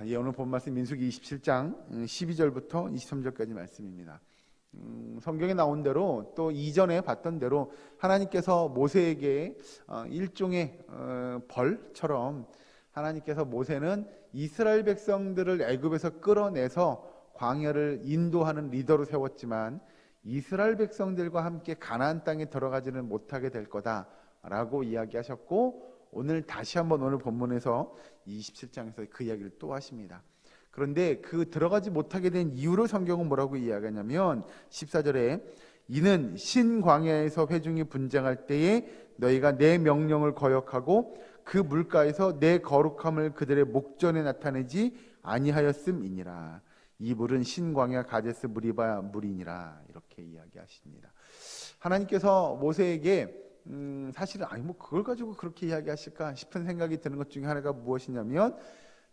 예, 오늘 본 말씀 민수기 27장 12절부터 23절까지 말씀입니다. 성경에 나온 대로 또 이전에 봤던 대로 하나님께서 모세에게 일종의 벌처럼 하나님께서 모세는 이스라엘 백성들을 애굽에서 끌어내서 광야를 인도하는 리더로 세웠지만 이스라엘 백성들과 함께 가나안 땅에 들어가지는 못하게 될 거다라고 이야기하셨고, 오늘 다시 한번 오늘 본문에서 27장에서 그 이야기를 또 하십니다. 그런데 그 들어가지 못하게 된 이유를 성경은 뭐라고 이야기하냐면 14절에 이는 신광야에서 회중이 분쟁할 때에 너희가 내 명령을 거역하고 그 물가에서 내 거룩함을 그들의 목전에 나타내지 아니하였음이니라. 이 물은 신광야 가데스 무리바 물이니라. 이렇게 이야기하십니다. 하나님께서 모세에게 사실은 뭐 그걸 가지고 그렇게 이야기하실까 싶은 생각이 드는 것 중에 하나가 무엇이냐면,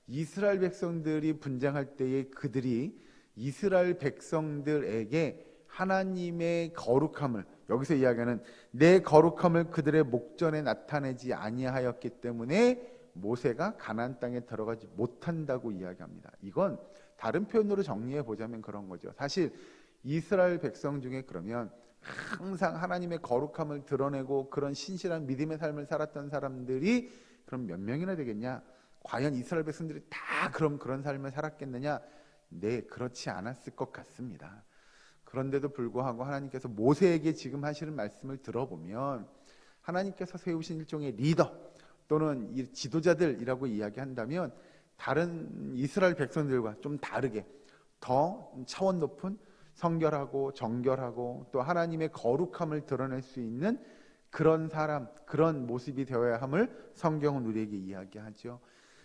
이스라엘 백성들이 분쟁할 때에 그들이 이스라엘 백성들에게 하나님의 거룩함을, 여기서 이야기하는 내 거룩함을 그들의 목전에 나타내지 아니하였기 때문에 모세가 가나안 땅에 들어가지 못한다고 이야기합니다. 이건 다른 표현으로 정리해 보자면 그런 거죠. 사실 이스라엘 백성 중에 그러면 항상 하나님의 거룩함을 드러내고 그런 신실한 믿음의 삶을 살았던 사람들이 그럼 몇 명이나 되겠냐? 과연 이스라엘 백성들이 다 그런 삶을 살았겠느냐? 네, 그렇지 않았을 것 같습니다. 그런데도 불구하고 하나님께서 모세에게 지금 하시는 말씀을 들어보면 하나님께서 세우신 일종의 리더 또는 지도자들이라고 이야기한다면 다른 이스라엘 백성들과 좀 다르게 더 차원 높은 성결하고 정결하고 또 하나님의 거룩함을 드러낼 수 있는 그런 사람, 그런 모습이 되어야 함을 성경은 우리에게 이야기하죠.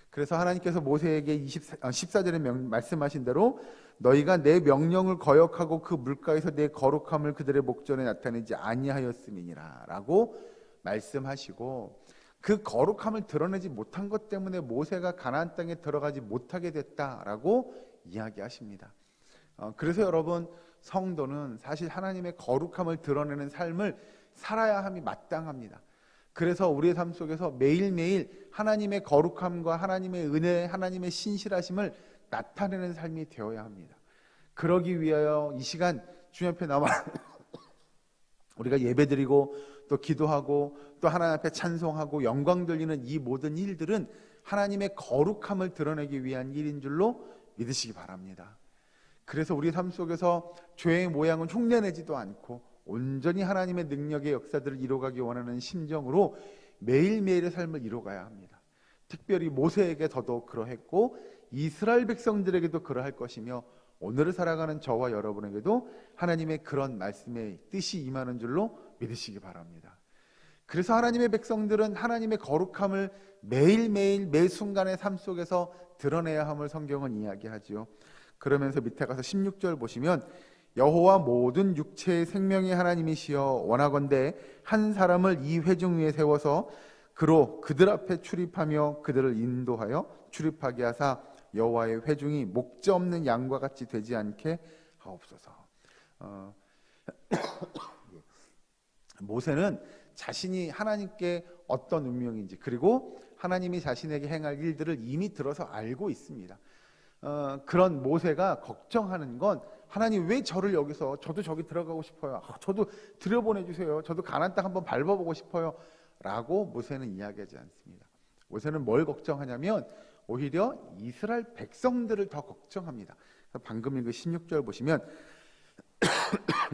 그래서 하나님께서 모세에게 14절에 말씀하신 대로 너희가 내 명령을 거역하고 그 물가에서 내 거룩함을 그들의 목전에 나타내지 아니하였음이니라 라고 말씀하시고, 그 거룩함을 드러내지 못한 것 때문에 모세가 가나안 땅에 들어가지 못하게 됐다라고 이야기하십니다. 그래서 여러분, 성도는 사실 하나님의 거룩함을 드러내는 삶을 살아야 함이 마땅합니다. 그래서 우리의 삶 속에서 매일매일 하나님의 거룩함과 하나님의 은혜, 하나님의 신실하심을 나타내는 삶이 되어야 합니다. 그러기 위하여 이 시간 주님 앞에 나와 우리가 예배드리고 또 기도하고 또 하나님 앞에 찬송하고 영광 돌리는 이 모든 일들은 하나님의 거룩함을 드러내기 위한 일인 줄로 믿으시기 바랍니다. 그래서 우리 삶 속에서 죄의 모양은 흉내내지도 않고 온전히 하나님의 능력의 역사들을 이루어가기 원하는 심정으로 매일매일의 삶을 이루어가야 합니다. 특별히 모세에게 더더욱 그러했고 이스라엘 백성들에게도 그러할 것이며 오늘을 살아가는 저와 여러분에게도 하나님의 그런 말씀의 뜻이 임하는 줄로 믿으시기 바랍니다. 그래서 하나님의 백성들은 하나님의 거룩함을 매일매일 매 순간의 삶 속에서 드러내야 함을 성경은 이야기하지요. 그러면서 밑에 가서 16절 보시면 여호와 모든 육체의 생명의 하나님이시여 원하건대 한 사람을 이 회중 위에 세워서 그로 그들 앞에 출입하며 그들을 인도하여 출입하게 하사 여호와의 회중이 목자 없는 양과 같이 되지 않게 하옵소서. 모세는 자신이 하나님께 어떤 운명인지 그리고 하나님이 자신에게 행할 일들을 이미 들어서 알고 있습니다. 그런 모세가 걱정하는 건 하나님 왜 저를 여기서, 저도 저기 들어가고 싶어요. 저도 들여보내주세요. 저도 가나안 땅 한번 밟아보고 싶어요. 라고 모세는 이야기하지 않습니다. 모세는 뭘 걱정하냐면 오히려 이스라엘 백성들을 더 걱정합니다. 방금 읽은 16절 보시면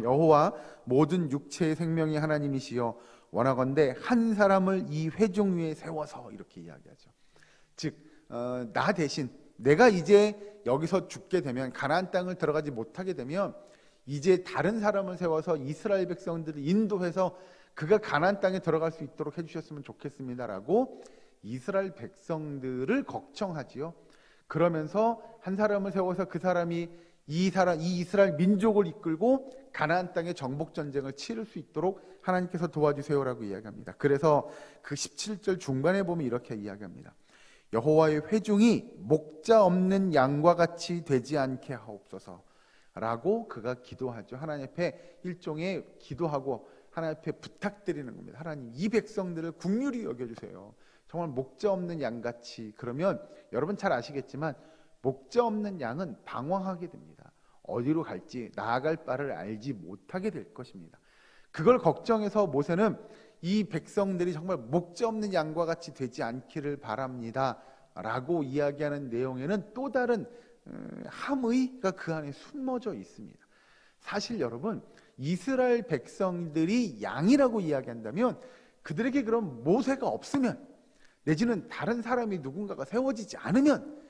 여호와 모든 육체의 생명이 하나님이시여 원하건대 한 사람을 이 회중 위에 세워서 이렇게 이야기하죠. 즉 나 대신 내가 이제 여기서 죽게 되면 가나안 땅을 들어가지 못하게 되면 이제 다른 사람을 세워서 이스라엘 백성들을 인도해서 그가 가나안 땅에 들어갈 수 있도록 해주셨으면 좋겠습니다라고 이스라엘 백성들을 걱정하지요. 그러면서 한 사람을 세워서 그 사람이 이 이스라엘 민족을 이끌고 가나안 땅의 정복 전쟁을 치를 수 있도록 하나님께서 도와주세요라고 이야기합니다. 그래서 그 17절 중간에 보면 이렇게 이야기합니다. 여호와의 회중이 목자 없는 양과 같이 되지 않게 하옵소서라고 그가 기도하죠. 하나님 앞에 일종의 기도하고 하나님 앞에 부탁드리는 겁니다. 하나님, 이 백성들을 긍휼히 여겨주세요. 정말 목자 없는 양같이. 그러면 여러분 잘 아시겠지만 목자 없는 양은 방황하게 됩니다. 어디로 갈지 나아갈 바를 알지 못하게 될 것입니다. 그걸 걱정해서 모세는 이 백성들이 정말 목자 없는 양과 같이 되지 않기를 바랍니다 라고 이야기하는 내용에는 또 다른 함의가 그 안에 숨어져 있습니다. 사실 여러분, 이스라엘 백성들이 양이라고 이야기한다면 그들에게 그런 모세가 없으면, 내지는 다른 사람이 누군가가 세워지지 않으면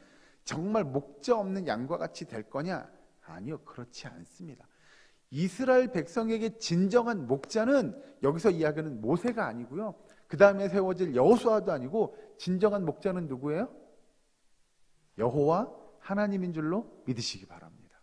정말 목자 없는 양과 같이 될 거냐? 아니요, 그렇지 않습니다. 이스라엘 백성에게 진정한 목자는 여기서 이야기하는 모세가 아니고요, 그 다음에 세워질 여호수아도 아니고, 진정한 목자는 누구예요? 여호와 하나님인 줄로 믿으시기 바랍니다.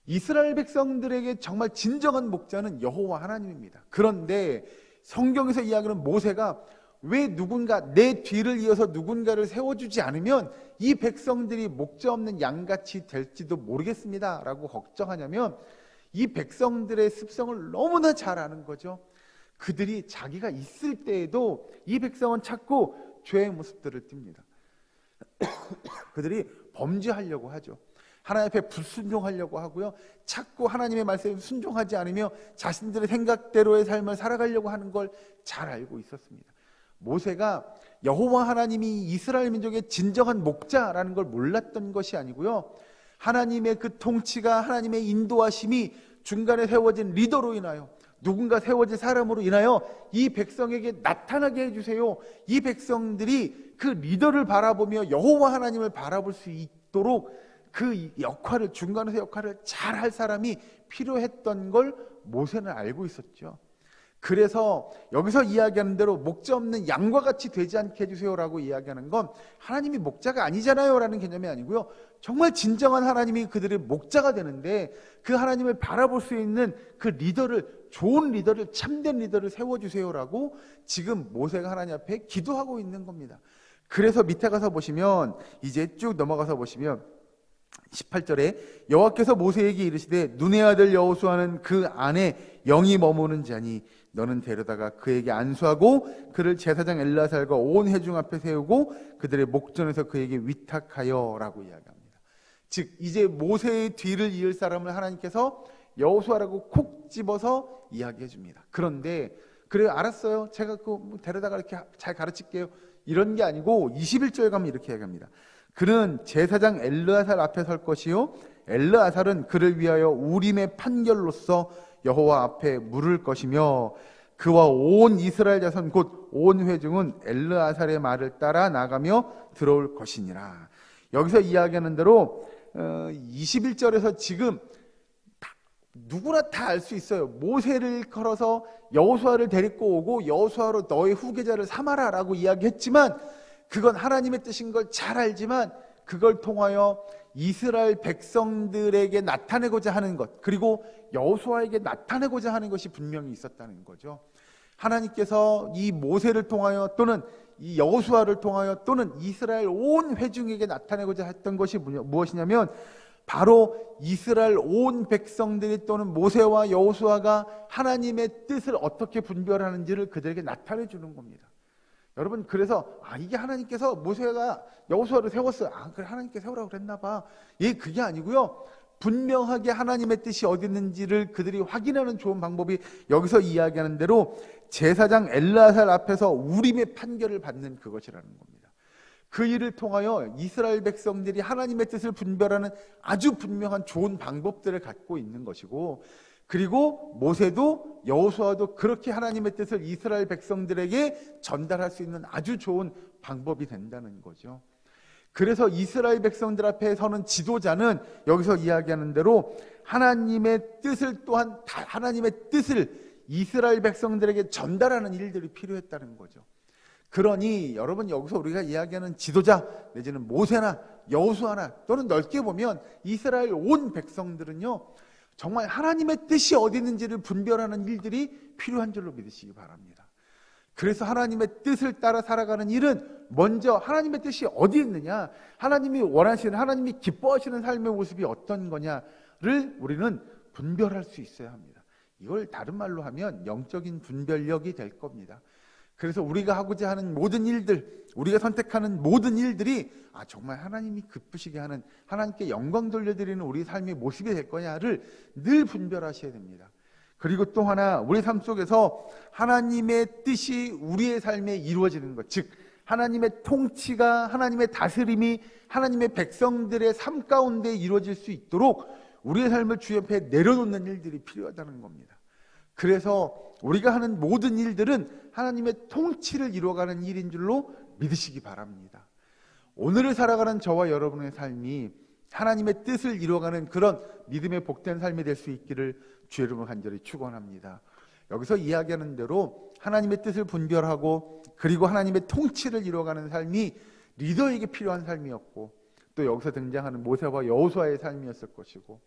이스라엘 백성들에게 정말 진정한 목자는 여호와 하나님입니다. 그런데 성경에서 이야기하는 모세가 왜 누군가 내 뒤를 이어서 누군가를 세워주지 않으면 이 백성들이 목자 없는 양같이 될지도 모르겠습니다 라고 걱정하냐면, 이 백성들의 습성을 너무나 잘 아는 거죠. 그들이 자기가 있을 때에도 이 백성은 자꾸 죄의 모습들을 띱니다. 그들이 범죄하려고 하죠. 하나님 앞에 불순종하려고 하고요, 자꾸 하나님의 말씀에 순종하지 않으며 자신들의 생각대로의 삶을 살아가려고 하는 걸 잘 알고 있었습니다. 모세가 여호와 하나님이 이스라엘 민족의 진정한 목자라는 걸 몰랐던 것이 아니고요, 하나님의 그 통치가, 하나님의 인도하심이 중간에 세워진 리더로 인하여, 누군가 세워진 사람으로 인하여 이 백성에게 나타나게 해주세요. 이 백성들이 그 리더를 바라보며 여호와 하나님을 바라볼 수 있도록 그 역할을, 중간에서 역할을 잘 할 사람이 필요했던 걸 모세는 알고 있었죠. 그래서 여기서 이야기하는 대로 목자 없는 양과 같이 되지 않게 해주세요라고 이야기하는 건 하나님이 목자가 아니잖아요 라는 개념이 아니고요, 정말 진정한 하나님이 그들의 목자가 되는데 그 하나님을 바라볼 수 있는 그 리더를, 좋은 리더를, 참된 리더를 세워주세요라고 지금 모세가 하나님 앞에 기도하고 있는 겁니다. 그래서 밑에 가서 보시면, 이제 쭉 넘어가서 보시면 18절에 여호와께서 모세에게 이르시되 눈의 아들 여호수아는 그 안에 영이 머무는 자니 너는 데려다가 그에게 안수하고 그를 제사장 엘르아살과 온 회중 앞에 세우고 그들의 목전에서 그에게 위탁하여 라고 이야기합니다. 즉 이제 모세의 뒤를 이을 사람을 하나님께서 여호수아라고 콕 집어서 이야기해 줍니다. 그런데 그래요, 알았어요, 제가 그 데려다가 이렇게 잘 가르칠게요, 이런 게 아니고 21절 가면 이렇게 이야기합니다. 그는 제사장 엘르아살 앞에 설 것이요 엘르아살은 그를 위하여 우림의 판결로서 여호와 앞에 물을 것이며 그와 온 이스라엘 자손 곧 온 회중은 엘르아살의 말을 따라 나가며 들어올 것이니라. 여기서 이야기하는 대로 21절에서 지금 누구나 다 알 수 있어요. 모세를 걸어서 여호수아를 데리고 오고 여호수아로 너의 후계자를 삼아라 라고 이야기했지만, 그건 하나님의 뜻인 걸 잘 알지만 그걸 통하여 이스라엘 백성들에게 나타내고자 하는 것, 그리고 여호수아에게 나타내고자 하는 것이 분명히 있었다는 거죠. 하나님께서 이 모세를 통하여 또는 이 여호수아를 통하여 또는 이스라엘 온 회중에게 나타내고자 했던 것이 무엇이냐면, 바로 이스라엘 온 백성들이 또는 모세와 여호수아가 하나님의 뜻을 어떻게 분별하는지를 그들에게 나타내 주는 겁니다. 여러분, 그래서 이게 하나님께서 모세가 여호수아를 세웠어요. 그래, 하나님께 세우라고 그랬나 봐. 그게 아니고요, 분명하게 하나님의 뜻이 어디 있는지를 그들이 확인하는 좋은 방법이 여기서 이야기하는 대로 제사장 엘르아살 앞에서 우림의 판결을 받는 그것이라는 겁니다. 그 일을 통하여 이스라엘 백성들이 하나님의 뜻을 분별하는 아주 분명한 좋은 방법들을 갖고 있는 것이고, 그리고 모세도 여호수아도 그렇게 하나님의 뜻을 이스라엘 백성들에게 전달할 수 있는 아주 좋은 방법이 된다는 거죠. 그래서 이스라엘 백성들 앞에 서는 지도자는 여기서 이야기하는 대로 하나님의 뜻을 또한 하나님의 뜻을 이스라엘 백성들에게 전달하는 일들이 필요했다는 거죠. 그러니 여러분, 여기서 우리가 이야기하는 지도자 내지는 모세나 여호수아나 또는 넓게 보면 이스라엘 온 백성들은요, 정말 하나님의 뜻이 어디 있는지를 분별하는 일들이 필요한 줄로 믿으시기 바랍니다. 그래서 하나님의 뜻을 따라 살아가는 일은 먼저 하나님의 뜻이 어디 있느냐, 하나님이 원하시는, 하나님이 기뻐하시는 삶의 모습이 어떤 거냐를 우리는 분별할 수 있어야 합니다. 이걸 다른 말로 하면 영적인 분별력이 될 겁니다. 그래서 우리가 하고자 하는 모든 일들, 우리가 선택하는 모든 일들이 정말 하나님이 기쁘시게 하는, 하나님께 영광 돌려드리는 우리 삶의 모습이 될 거냐를 늘 분별하셔야 됩니다. 그리고 또 하나, 우리 삶 속에서 하나님의 뜻이 우리의 삶에 이루어지는 것, 즉 하나님의 통치가, 하나님의 다스림이 하나님의 백성들의 삶 가운데 이루어질 수 있도록 우리의 삶을 주 옆에 내려놓는 일들이 필요하다는 겁니다. 그래서 우리가 하는 모든 일들은 하나님의 통치를 이루어가는 일인 줄로 믿으시기 바랍니다. 오늘을 살아가는 저와 여러분의 삶이 하나님의 뜻을 이루어가는 그런 믿음의 복된 삶이 될 수 있기를 주 여러분 간절히 축원합니다. 여기서 이야기하는 대로 하나님의 뜻을 분별하고 그리고 하나님의 통치를 이루어가는 삶이 리더에게 필요한 삶이었고, 또 여기서 등장하는 모세와 여호수아의 삶이었을 것이고,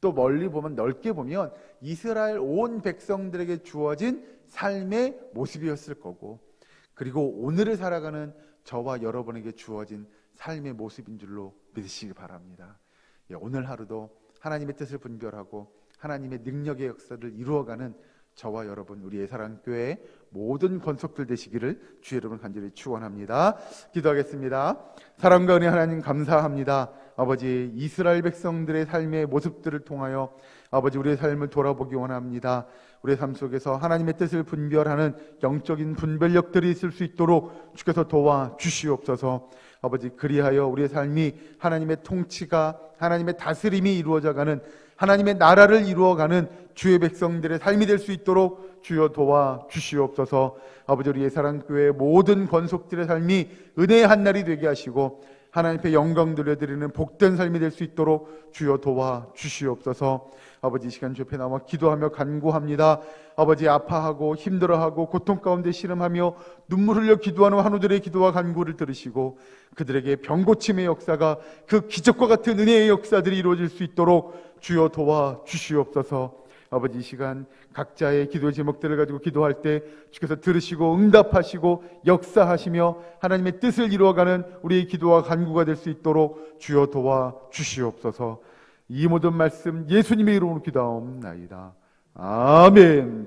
또 멀리 보면, 넓게 보면 이스라엘 온 백성들에게 주어진 삶의 모습이었을 거고, 그리고 오늘을 살아가는 저와 여러분에게 주어진 삶의 모습인 줄로 믿으시기 바랍니다. 오늘 하루도 하나님의 뜻을 분별하고 하나님의 능력의 역사를 이루어가는 저와 여러분, 우리의 사랑교회 모든 권속들 되시기를 주 여러분 간절히 축원합니다. 기도하겠습니다. 사랑과 은혜 하나님 감사합니다. 아버지, 이스라엘 백성들의 삶의 모습들을 통하여 아버지 우리의 삶을 돌아보기 원합니다. 우리의 삶 속에서 하나님의 뜻을 분별하는 영적인 분별력들이 있을 수 있도록 주께서 도와주시옵소서. 아버지, 그리하여 우리의 삶이 하나님의 통치가, 하나님의 다스림이 이루어져가는, 하나님의 나라를 이루어가는 주의 백성들의 삶이 될 수 있도록 주여 도와주시옵소서. 아버지, 우리의 사랑교회 모든 권속들의 삶이 은혜의 한날이 되게 하시고 하나님 앞에 영광 돌려드리는 복된 삶이 될 수 있도록 주여 도와주시옵소서. 아버지, 이 시간 주 옆에 나와 기도하며 간구합니다. 아버지, 아파하고 힘들어하고 고통 가운데 씨름하며 눈물 흘려 기도하는 환우들의 기도와 간구를 들으시고 그들에게 병고침의 역사가, 그 기적과 같은 은혜의 역사들이 이루어질 수 있도록 주여 도와주시옵소서. 아버지, 이 시간 각자의 기도 제목들을 가지고 기도할 때 주께서 들으시고 응답하시고 역사하시며 하나님의 뜻을 이루어가는 우리의 기도와 간구가 될 수 있도록 주여 도와주시옵소서. 이 모든 말씀 예수님의 이름으로 기도하옵나이다. 아멘.